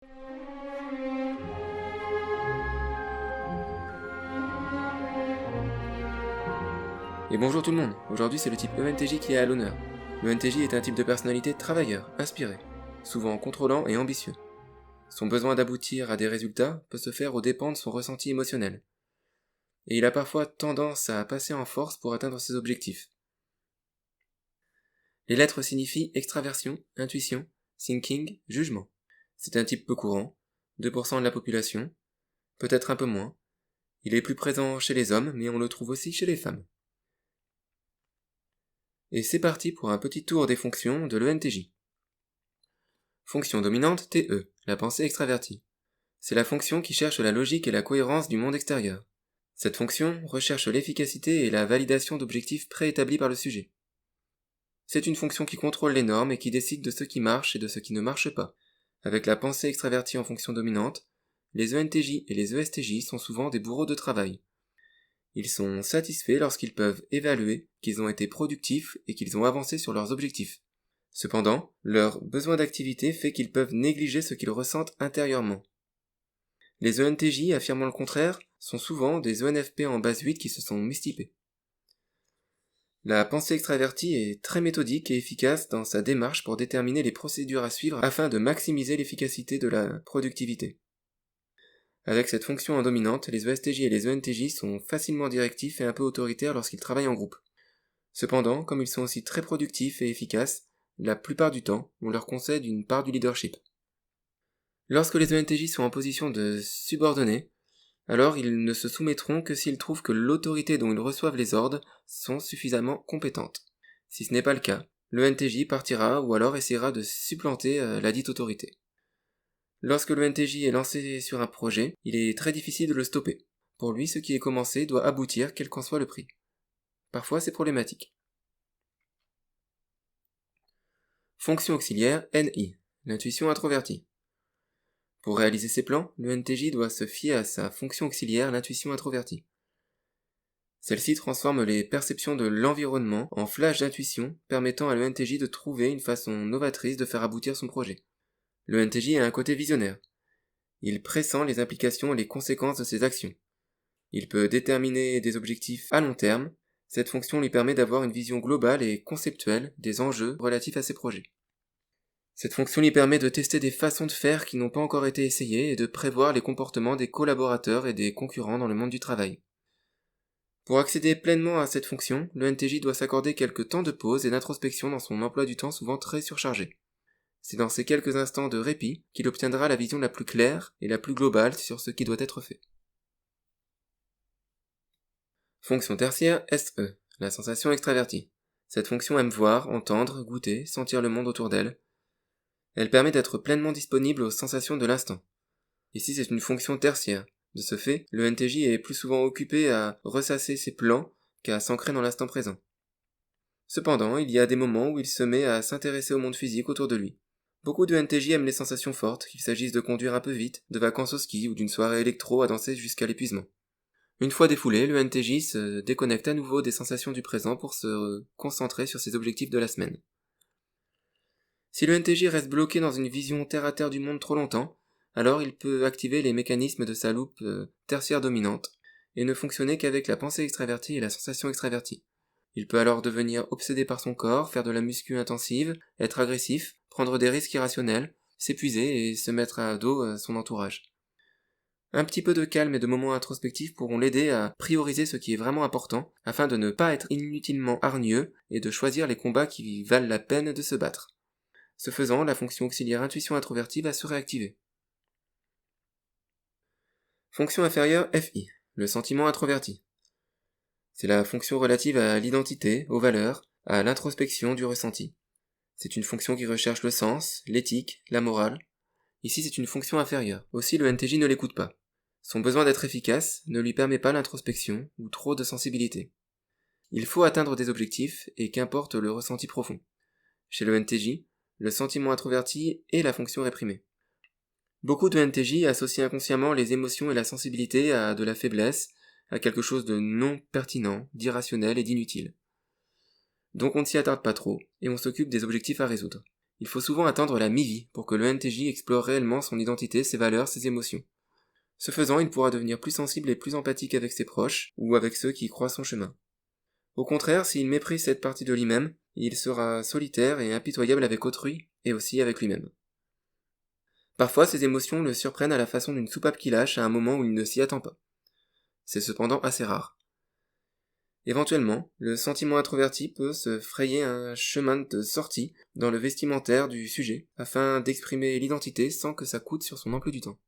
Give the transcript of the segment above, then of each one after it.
Et bonjour tout le monde, aujourd'hui c'est le type ENTJ qui est à l'honneur. L'ENTJ est un type de personnalité travailleur, inspiré, souvent contrôlant et ambitieux. Son besoin d'aboutir à des résultats peut se faire aux dépens de son ressenti émotionnel. Et il a parfois tendance à passer en force pour atteindre ses objectifs. Les lettres signifient extraversion, intuition, thinking, jugement. C'est un type peu courant, 2% de la population, peut-être un peu moins. Il est plus présent chez les hommes, mais on le trouve aussi chez les femmes. Et c'est parti pour un petit tour des fonctions de l'ENTJ. Fonction dominante TE, la pensée extravertie. C'est la fonction qui cherche la logique et la cohérence du monde extérieur. Cette fonction recherche l'efficacité et la validation d'objectifs préétablis par le sujet. C'est une fonction qui contrôle les normes et qui décide de ce qui marche et de ce qui ne marche pas. Avec la pensée extravertie en fonction dominante, les ENTJ et les ESTJ sont souvent des bourreaux de travail. Ils sont satisfaits lorsqu'ils peuvent évaluer qu'ils ont été productifs et qu'ils ont avancé sur leurs objectifs. Cependant, leur besoin d'activité fait qu'ils peuvent négliger ce qu'ils ressentent intérieurement. Les ENTJ, affirmant le contraire, sont souvent des ENFP en base 8 qui se sont mystifiés. La pensée extravertie est très méthodique et efficace dans sa démarche pour déterminer les procédures à suivre afin de maximiser l'efficacité de la productivité. Avec cette fonction en dominante, les ESTJ et les ENTJ sont facilement directifs et un peu autoritaires lorsqu'ils travaillent en groupe. Cependant, comme ils sont aussi très productifs et efficaces, la plupart du temps, on leur concède une part du leadership. Lorsque les ENTJ sont en position de subordonnés, alors ils ne se soumettront que s'ils trouvent que l'autorité dont ils reçoivent les ordres sont suffisamment compétentes. Si ce n'est pas le cas, l'ENTJ partira ou alors essaiera de supplanter la dite autorité. Lorsque l'ENTJ est lancé sur un projet, il est très difficile de le stopper. Pour lui, ce qui est commencé doit aboutir quel qu'en soit le prix. Parfois, c'est problématique. Fonction auxiliaire NI, l'intuition introvertie. Pour réaliser ses plans, l'ENTJ doit se fier à sa fonction auxiliaire, l'intuition introvertie. Celle-ci transforme les perceptions de l'environnement en flash d'intuition, permettant à l'ENTJ de trouver une façon novatrice de faire aboutir son projet. L'ENTJ a un côté visionnaire. Il pressent les implications et les conséquences de ses actions. Il peut déterminer des objectifs à long terme. Cette fonction lui permet d'avoir une vision globale et conceptuelle des enjeux relatifs à ses projets. Cette fonction lui permet de tester des façons de faire qui n'ont pas encore été essayées et de prévoir les comportements des collaborateurs et des concurrents dans le monde du travail. Pour accéder pleinement à cette fonction, l'ENTJ doit s'accorder quelques temps de pause et d'introspection dans son emploi du temps souvent très surchargé. C'est dans ces quelques instants de répit qu'il obtiendra la vision la plus claire et la plus globale sur ce qui doit être fait. Fonction tertiaire SE, la sensation extravertie. Cette fonction aime voir, entendre, goûter, sentir le monde autour d'elle. Elle permet d'être pleinement disponible aux sensations de l'instant. Ici, c'est une fonction tertiaire. De ce fait, le NTJ est plus souvent occupé à ressasser ses plans qu'à s'ancrer dans l'instant présent. Cependant, il y a des moments où il se met à s'intéresser au monde physique autour de lui. Beaucoup de NTJ aiment les sensations fortes, qu'il s'agisse de conduire un peu vite, de vacances au ski ou d'une soirée électro à danser jusqu'à l'épuisement. Une fois défoulé, le NTJ se déconnecte à nouveau des sensations du présent pour se concentrer sur ses objectifs de la semaine. Si le NTJ reste bloqué dans une vision terre-à-terre du monde trop longtemps, alors il peut activer les mécanismes de sa loupe tertiaire dominante et ne fonctionner qu'avec la pensée extravertie et la sensation extravertie. Il peut alors devenir obsédé par son corps, faire de la muscu intensive, être agressif, prendre des risques irrationnels, s'épuiser et se mettre à dos son entourage. Un petit peu de calme et de moments introspectifs pourront l'aider à prioriser ce qui est vraiment important, afin de ne pas être inutilement hargneux et de choisir les combats qui valent la peine de se battre. Ce faisant, la fonction auxiliaire intuition introvertie va se réactiver. Fonction inférieure FI, le sentiment introverti. C'est la fonction relative à l'identité, aux valeurs, à l'introspection du ressenti. C'est une fonction qui recherche le sens, l'éthique, la morale. Ici, c'est une fonction inférieure. Aussi, le NTJ ne l'écoute pas. Son besoin d'être efficace ne lui permet pas l'introspection ou trop de sensibilité. Il faut atteindre des objectifs et qu'importe le ressenti profond. Chez le NTJ, le sentiment introverti est la fonction réprimée. Beaucoup de NTJ associent inconsciemment les émotions et la sensibilité à de la faiblesse, à quelque chose de non pertinent, d'irrationnel et d'inutile. Donc on ne s'y attarde pas trop, et on s'occupe des objectifs à résoudre. Il faut souvent attendre la mi-vie pour que l'ENTJ explore réellement son identité, ses valeurs, ses émotions. Ce faisant, il pourra devenir plus sensible et plus empathique avec ses proches, ou avec ceux qui croisent son chemin. Au contraire, s'il méprise cette partie de lui-même, il sera solitaire et impitoyable avec autrui, et aussi avec lui-même. Parfois, ses émotions le surprennent à la façon d'une soupape qui lâche à un moment où il ne s'y attend pas. C'est cependant assez rare. Éventuellement, le sentiment introverti peut se frayer un chemin de sortie dans le vestimentaire du sujet, afin d'exprimer l'identité sans que ça coûte sur son emploi du temps.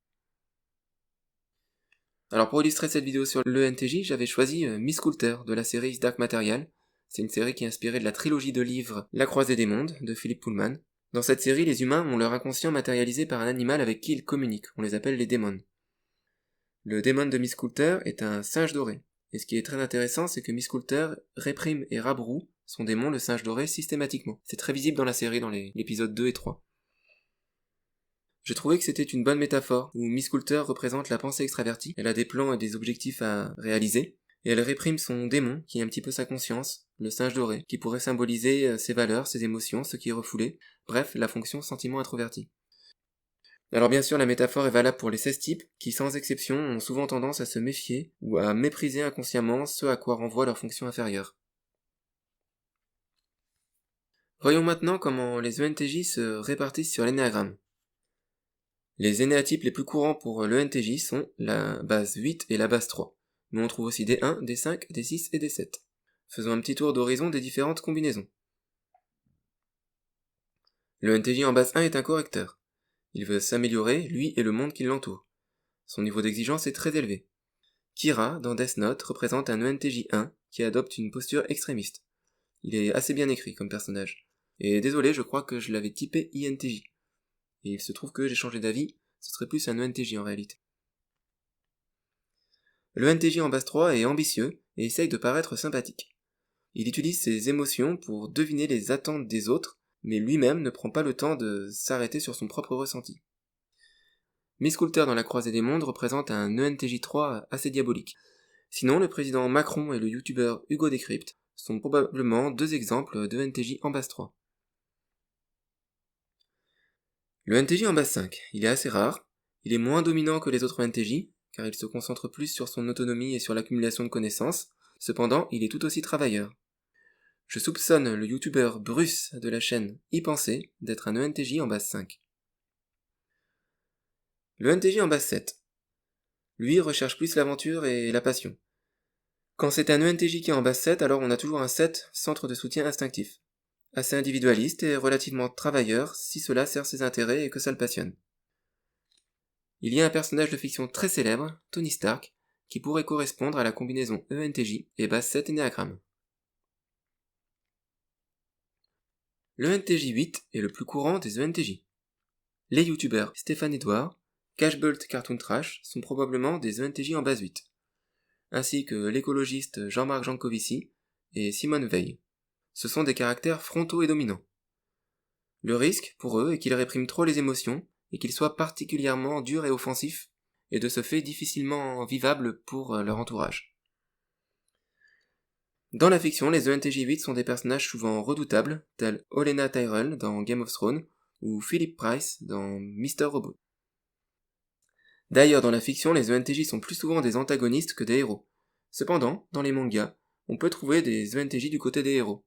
Alors pour illustrer cette vidéo sur l'ENTJ, j'avais choisi Miss Coulter de la série Dark Material. C'est une série qui est inspirée de la trilogie de livres La Croisée des Mondes de Philip Pullman. Dans cette série, les humains ont leur inconscient matérialisé par un animal avec qui ils communiquent, on les appelle les démons. Le démon de Miss Coulter est un singe doré. Et ce qui est très intéressant, c'est que Miss Coulter réprime et rabroue son démon, le singe doré, systématiquement. C'est très visible dans la série, dans l'épisode 2 et 3. Je trouvais que c'était une bonne métaphore, où Miss Coulter représente la pensée extravertie, elle a des plans et des objectifs à réaliser, et elle réprime son démon, qui est un petit peu sa conscience, le singe doré, qui pourrait symboliser ses valeurs, ses émotions, ce qui est refoulé, bref, la fonction sentiment introverti. Alors bien sûr, la métaphore est valable pour les 16 types, qui sans exception ont souvent tendance à se méfier ou à mépriser inconsciemment ce à quoi renvoie leur fonction inférieure. Voyons maintenant comment les ENTJ se répartissent sur l'énéagramme. Les énéatypes les plus courants pour l'ENTJ sont la base 8 et la base 3, mais on trouve aussi des 1, des 5, des 6 et des 7. Faisons un petit tour d'horizon des différentes combinaisons. L'ENTJ en base 1 est un correcteur. Il veut s'améliorer, lui et le monde qui l'entoure. Son niveau d'exigence est très élevé. Kira, dans Death Note, représente un ENTJ 1 qui adopte une posture extrémiste. Il est assez bien écrit comme personnage. Et désolé, je crois que je l'avais typé INTJ. Et il se trouve que j'ai changé d'avis, ce serait plus un ENTJ en réalité. Le ENTJ en base 3 est ambitieux et essaye de paraître sympathique. Il utilise ses émotions pour deviner les attentes des autres, mais lui-même ne prend pas le temps de s'arrêter sur son propre ressenti. Miss Coulter dans la Croisée des Mondes représente un ENTJ 3 assez diabolique. Sinon, le président Macron et le youtubeur Hugo Décrypte sont probablement deux exemples d'ENTJ en base 3. Le NTJ en base 5, il est assez rare, il est moins dominant que les autres NTJ, car il se concentre plus sur son autonomie et sur l'accumulation de connaissances, cependant il est tout aussi travailleur. Je soupçonne le youtubeur Bruce de la chaîne Y Penser d'être un ENTJ en base 5. Le NTJ en base 7. Lui recherche plus l'aventure et la passion. Quand c'est un ENTJ qui est en base 7, alors on a toujours un 7, centre de soutien instinctif. Assez individualiste et relativement travailleur si cela sert ses intérêts et que ça le passionne. Il y a un personnage de fiction très célèbre, Tony Stark, qui pourrait correspondre à la combinaison ENTJ et base 7 énéagramme. Le NTJ 8 est le plus courant des ENTJ. Les youtubeurs Stéphane Edouard, Cashbolt Cartoon Trash sont probablement des ENTJ en base 8, ainsi que l'écologiste Jean-Marc Jancovici et Simone Veil. Ce sont des caractères frontaux et dominants. Le risque, pour eux, est qu'ils répriment trop les émotions et qu'ils soient particulièrement durs et offensifs, et de ce fait difficilement vivables pour leur entourage. Dans la fiction, les ENTJ 8 sont des personnages souvent redoutables, tels Olenna Tyrell dans Game of Thrones, ou Philip Price dans Mr. Robot. D'ailleurs, dans la fiction, les ENTJ sont plus souvent des antagonistes que des héros. Cependant, dans les mangas, on peut trouver des ENTJ du côté des héros.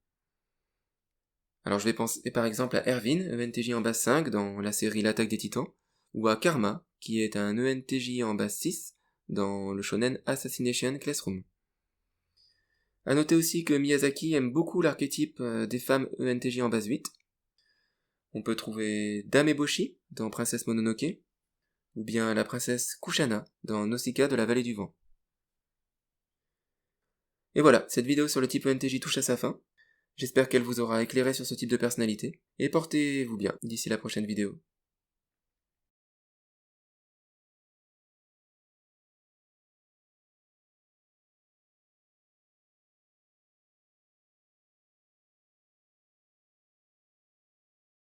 Alors je vais penser par exemple à Erwin, ENTJ en base 5 dans la série L'attaque des titans, ou à Karma, qui est un ENTJ en base 6 dans le shonen Assassination Classroom. A noter aussi que Miyazaki aime beaucoup l'archétype des femmes ENTJ en base 8. On peut trouver Dame Eboshi dans Princesse Mononoke, ou bien la princesse Kushana dans Nausicaa de la vallée du vent. Et voilà, cette vidéo sur le type ENTJ touche à sa fin. J'espère qu'elle vous aura éclairé sur ce type de personnalité, et portez-vous bien d'ici la prochaine vidéo.